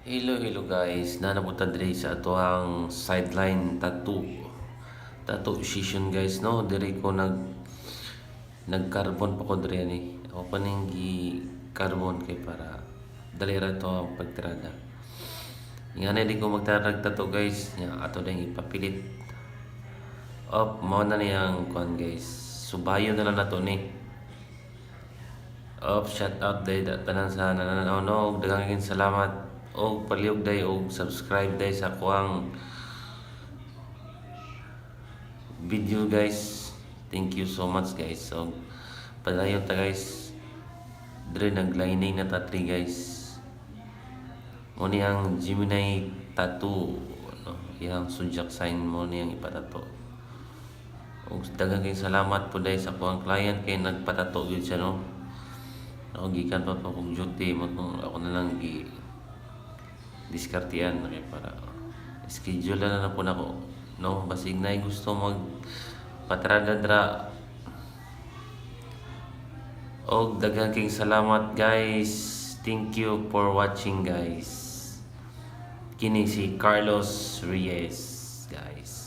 Hello guys, nanabutan diri sa atoang sideline tattoo session guys, no. Diri ko nag-carbon pa ko diri ni. Ako pa ning gi carbon kay para dali ra to ang pagtirada. Nga na di ko magtarag tattoo guys, nga ato ding ipapilit. Mo na niyang kuan guys. Subayo na lang nato ni. Shout out day tanan sa nananaw, no. Daghang salamat o palihog day o subscribe day sa kuang video guys. Thank you so much guys. So padayon ta guys, dire naglining na tatri guys. Mo niyang Gemini tattoo, no, yang zodiac sign mo niyang ipatato. O daghang kay salamat po day sa kuang client kay nagpatato gyud siya, no. Ako gikan pa kong duty mo ako na lang gi diskartian kay para schedule na po nako, no. Basig na gusto mag patrada dra. Og daghang king salamat guys. Thank you for watching guys. Kini si Carlos Reyes guys.